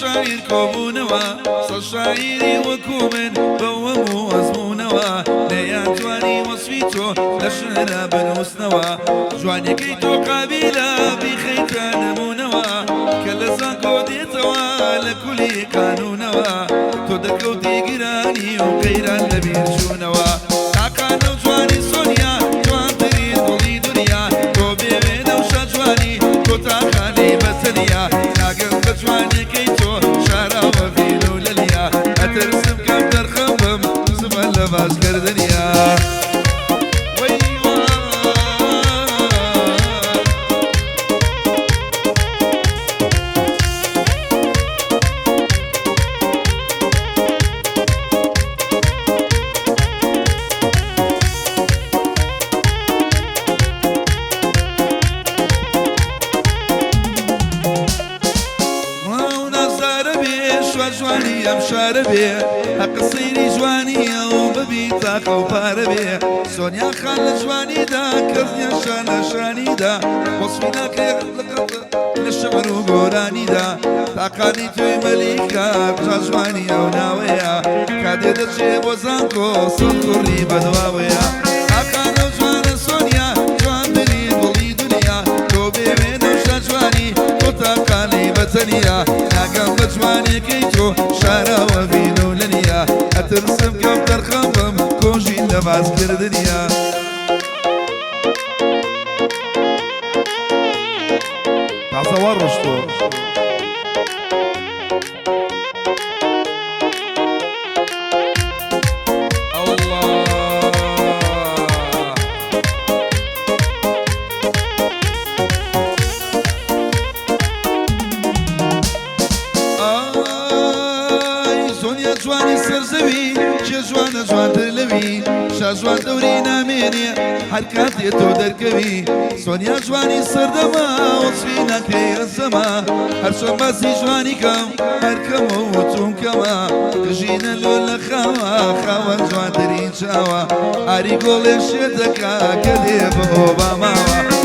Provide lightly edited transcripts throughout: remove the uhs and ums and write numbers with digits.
شاعر كومونوا صشاعري وكومن بومو أزمونوا ليا جواني وصفيتو لشنا بنوسنوا جواني كيتو قابلة بخيتا نمونوا كل زاكو ديتوا لكل قانونوا تدكو تيجراني وقيران لبيرجونوا تاكانو جواني سونيا جوان تريد ولي دنيا تو بيبين وشا جواني تو تاكاني بسنيا ناقل بجواني كيتو شارع وفيلو لليا أترسم كم ترخمم زمن لباس كردنيا جواني ام شاربي اقصيني جواني او ببي طاقه وباربي سونيا خال جواني دا كزنيا شان شاني دا وصفنا كيف للشمر وقوراني دا طاقاني توي مليكا بجا جواني او ناويا كادي دجي بوزانكو صدقوري بدواويا اقانو جوان سونيا جوان دلي بولي دنيا تو بيمين وشا جواني وطاقاني بتنيا ناقم بجواني كيتو شارع وفينو لنيا أترسم كم ترخمم كوجي لباس كردنيا تصور رشتو جواني سرزوي جوان جوان تلوي شاجوان دوري ناميني حركاتي تو دركوي سونيا جواني سردما وصفينا كي الزما هرشم باسي جواني كم هركم وتون كما تجينا لولا خوا خوا جوان ترين شاوا اري قول شتكا كذب اوباما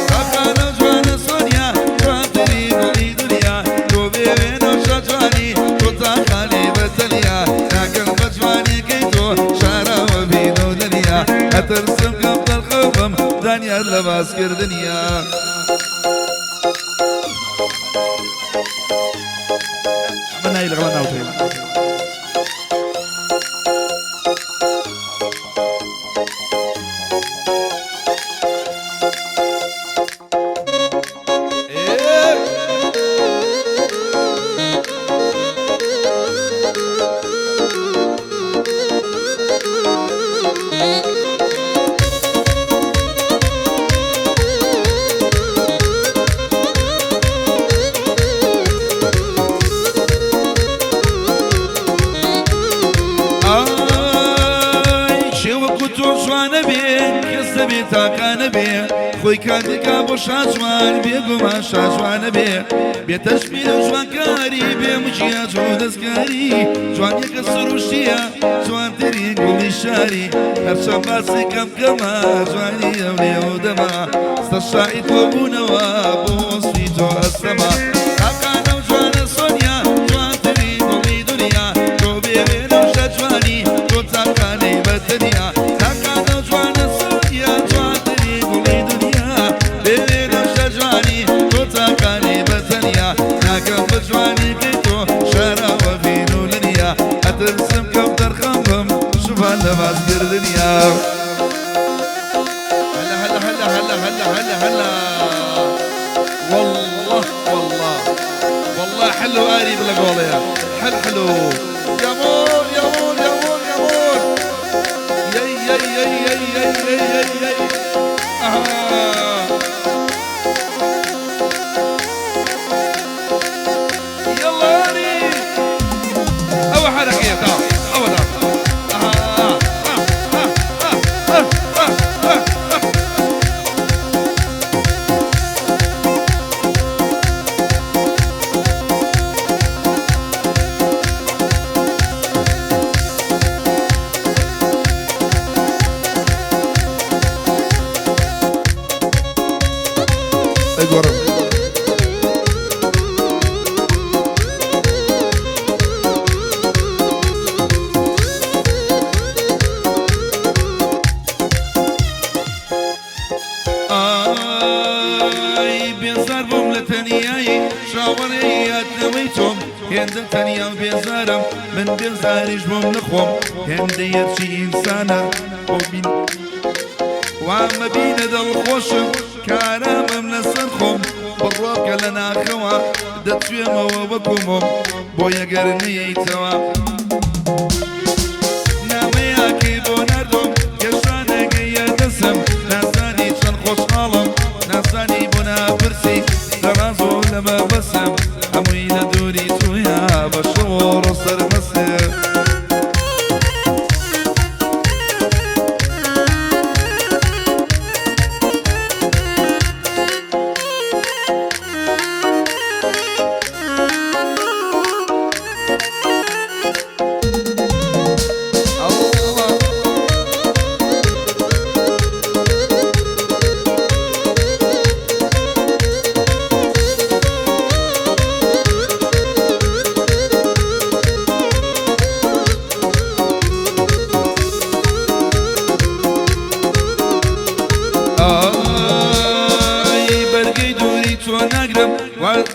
كاكانا جوان سونيا جوان ترين ولي دنيا تو بيبين وشا جواني تو تاخالي بتليا أترسم قبل الخوفم دنيا لباس كردنيا عملنا يلغلنا وطيلا تاکانه بی خوی کردی که با شاجوان بیگو من شاجوانه بی بی تشبیه جوان کاری بی مجیا جو دستکاری جوان یک سروشیه جوان تری گلی شاری هر شب باسی کم کما جوانی اولی و دما استشاید و بونوا بوصفی جو السما تاکانه جوان سونیا جوان تری گلی دنیا تو بیوین و شاجوانی تو تاکانه بدنیا تاکانه جوان جواني كيتو شارع وفينو لنيا أترسم كم ترخمم شوفها لباس كردنيا هلا هلا هلا هلا هلا هلا هلا والله والله والله حلو قريب لقوليا حلو يا مول يا مول يا مول يا مول يي يي يي يي يي يي يي شاوەڕێیاتنەوەی تۆم هێندە تەنیا بێزارم من بێزاریش بۆم نەخۆم هێندە یەرچی ئینسانە بۆ بین وامە بینە دڵخۆشم کارامم لەسەر خۆم بڕۆکە لە ناخەوە دەتوێمەوە بەکومۆم بۆ یەگەر نەیەیتەوە نامەیەکی بۆ نەردۆم گەشانەگەیە دەسم نازانی چەند خۆشحاڵم نازانی بۆ ناپرسی لەڕازۆ لەمە بەسم هەمووی لە دووری تویە بە شۆڕ و سەرمەسێ بەرگەی دووری تۆ ناگرم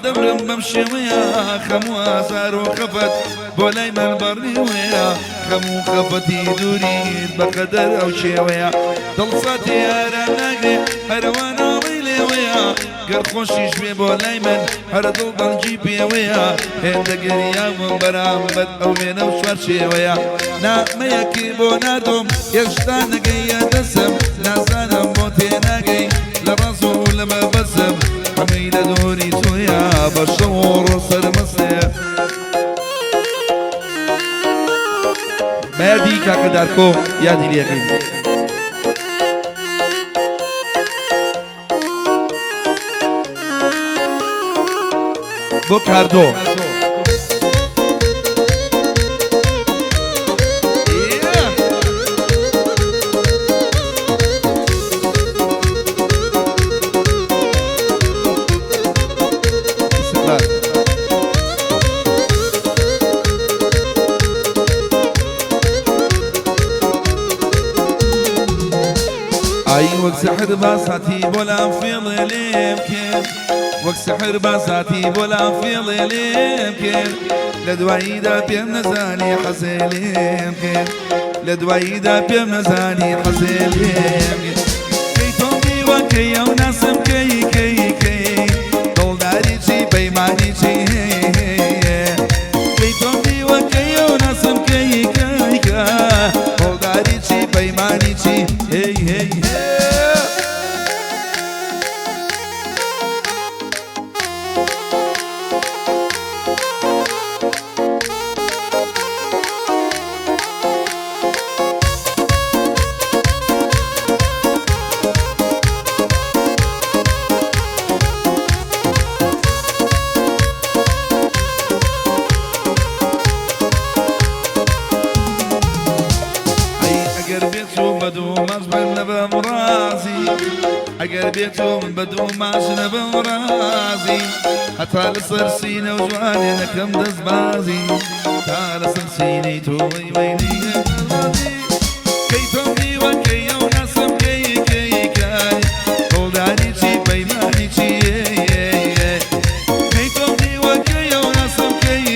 دەبرم بەم شێوەیە خەموو ئازار و خەفەت بۆ لای من بەڕنیوەیە خەموو خەفەتی دووریت بەقەدەر ئەو شێوەیە دڵساتی ئارام ناگرێ هەرەوە ناڵی لێوەیە گەر خۆشیش بێ بۆ لای من هەرە دڵ بەڵگی پێوەیە هێندە گەریاوم بەرامبەت ئەو وێنە و چوار شێوەیە نامەیەکی بۆ نادۆم هێشتا نەگەیە دەسم نازانم بۆ تێناگەی لە ڕاز و لەمە بەسم هەمووی لە دووری تۆیە بە شەوڕ و سەرمەسێ مەردی کاکە دارکۆ یادی لێکەین بۆ کاردۆ ئای وەک سەحر باساتی بۆ لام فێڵێ لێم کرد وەک سەحر باساتی بۆ لام فێڵێ لێم کرد لە دواییدا پێم نەزانی حەزێ لێم کرد لە دواییدا پێم نەزانی حەزێ لێم کرد کەی تۆم دیوە کەی ئەو ناسم کەی دڵداری چی پەیمانی چی کەی تۆم دیوە کەی ئەو ناسم کەی دڵداری چی پەیمانی چی ئەگەر بێتۆم بەدوو ماش نەبم ڕازی هەتا لەسەر سینە و جوانێ نەکەم دەستبازی تا لەسەر سینەی تۆی وەیلی کەی تۆم دیوە کەی ئەو ناسم کەی دڵداری چی پەیمانی چی کەی تۆم دیوە کەی ئەو ناسم کەی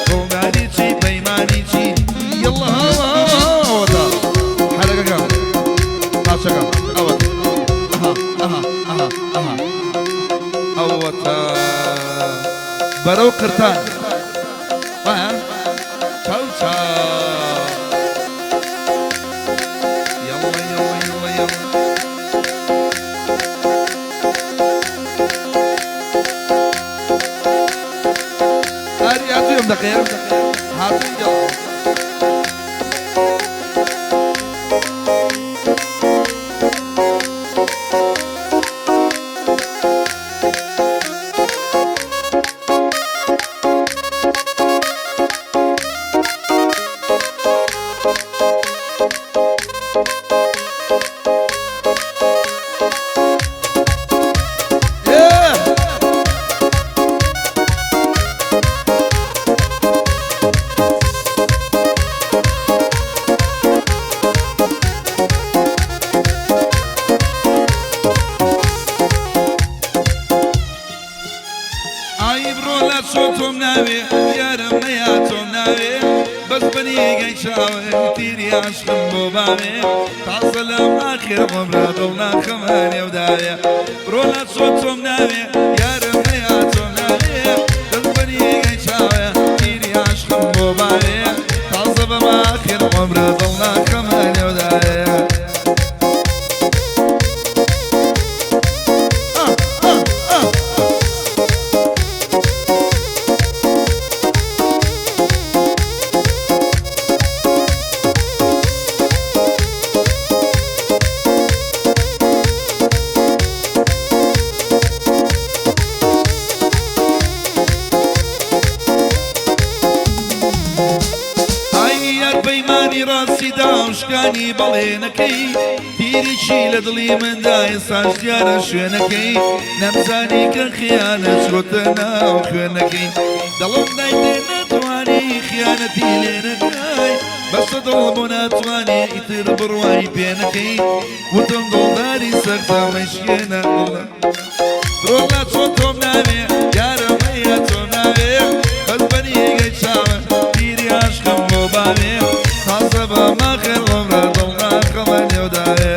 دڵداری چی پەیمانی چی یەڵڵا هەوەدا حەرەکەکەم پاشەکەم ئەوەتە بەرەو قرتان چاو چاو یەڵڵا هەری هاتوویەم دەقەیە هاتووی ئای بڕۆ لە چۆتۆم ناوێ یارم نەیا تۆم ناوێ بەس بەنیگەی چاوێ تیری عاشقم بۆ باوێ تازە لەم ئاخر عومرە دڵ ناخەمە نێوداوێ بڕۆ لە چۆتۆم ناوێ یارم نەیا تۆم ناوێ بەس بەنیگەی چاوێ تیری عاشقم بۆ باوێ تازە بەم ئاخر عومرە دڵ ناخەمە نێوداوێ شکانی بەڵێنەکەی تیریی لە دڵی مندای ساش دیارە شوێنەکەی نەمزانی کە خیانە چۆتە ناو خوێنەکەی دڵم نایدێ ناتوانی خیانەتی لێنەکەی بەسە دڵ بۆ ناتوانێ ئیتر بڕوای پێنەکەی وتم دڵداری سەختە مەشکێنە دڵە بڕۆ لە چۆ تۆم ناوێ یارە مەیە تۆم ناوێ بەس بەنیگەی چاوە تیری عاشقم بۆ باوێ تازە بە ماخێڵ عومرە دڵ ناخەمە نێوداوێ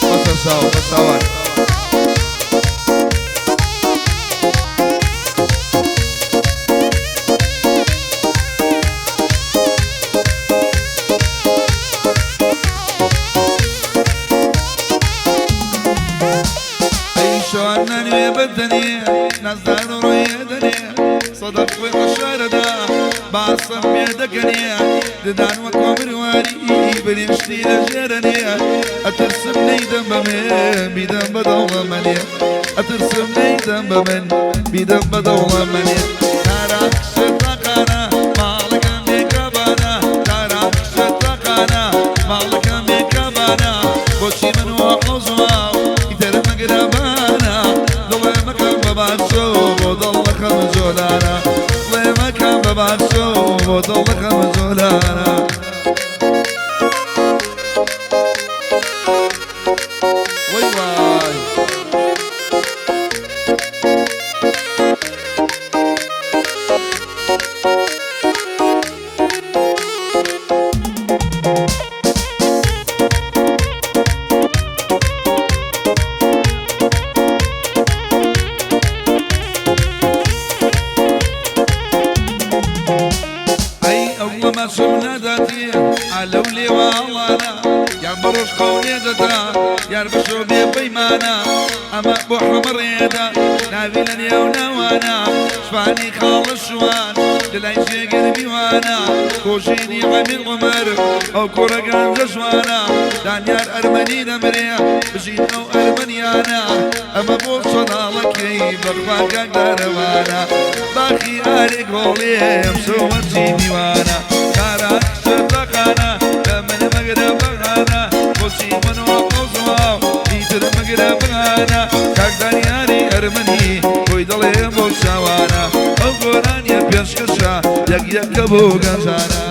بەسە ساو بە ساوان شوان نانوێ بەدەنێ نەزدان و ڕۆیە دەنێ سەدەق خوێ قەشارەدا باسم پێ دەکەنێ ددان وە کۆمرواری بەنێشتی لە ژێرەنێ ئەترسم نەیدەم بە من بیدەم بە دەوڵە منێ ئەترسم نەیدەم بە من بیدەم بە دەوڵە منێ تارا کشت تاقانە ماڵەکەم بێکەبانە تارا کشت تاقانە ماڵەکەم بێکەبانە بۆچی من وە حەوزواو ئیتەرە مەگرەبانە دڵێ مەکەم بە باشۆ بۆ دڵەکەم جۆلانە دڵێ مەکەم بە باشۆ بۆ دڵەکەم جۆلانە وای وای مەشم نەداتێ ئالەو لێواڵانە یان بەڕۆژ قەونێ دەدا یار بشۆ بێ بەیمانە ئەمە بۆ حەمەڕێدا ناوی لە نێو ناوانە شوانی خاڵە شوان لەلای جێگر میوانە کۆژینی عەمیر عومەر ئەو کوڕە گەنجە جوانە دانیار ئەرمەنی دەمرێ بژین ئەو ئەرمەنیانە ئەمە بۆ سۆناڵەکەی بەخوا گەنگدارەوانە باخی ئارێک هۆڵێم شەوەرجی میوانە تارا کشت تاقانە لە من مەگرە بەغانە بۆچی من وە قەوزواو ئیتر مەگرە بغانە کاک دانیاری ئەرمەنی بۆی دەڵێم بۆ شاوانە ئەو گۆرانیە پێشکەشە یەک یەکە بۆ گەنجانە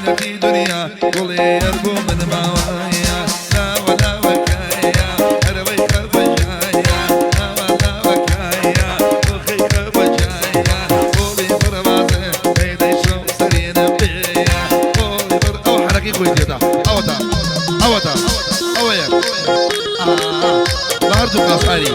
زينتي دنيا قولي يربو من موايا لا ولا وكايا أروي خفجايا لا ولا وكايا وخي خفجايا قولي بربازي هيدي شو سرينا بيا قولي بر أو حركي خويتي دا أوتا أوتا أويا بهردو قصاري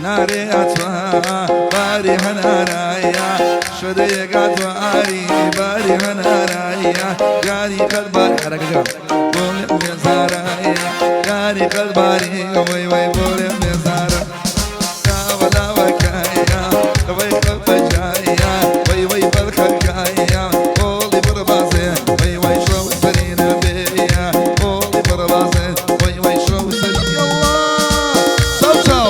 ناري أتوا باري هنارايا شدي قاتوا آري باري هنارايا قاري قد باري حركة بولي مزارايا قاري قد باري وي وي بولي مزارا لا ولا وكايا وي خفجايا وي وي بالخلقايا بولي بربازي وي وي شو سرينا بيا بولي بربازي وي وي شو سرينا الله شو شو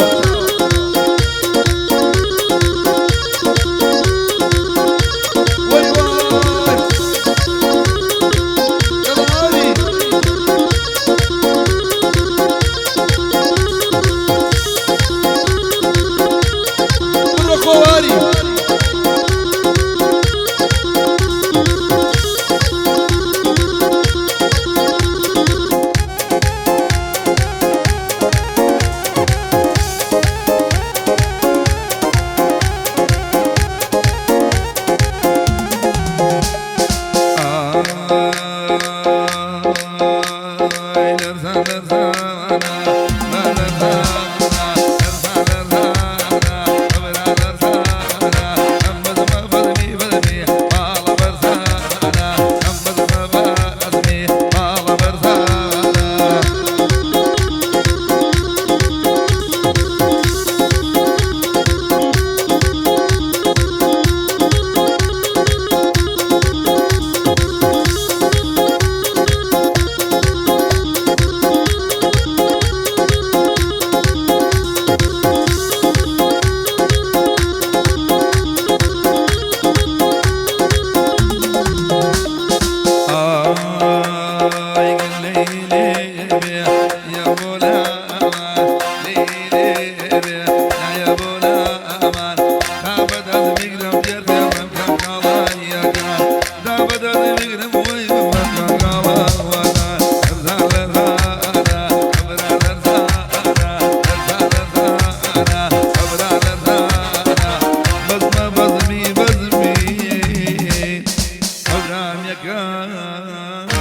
بزمي أبرام يا كان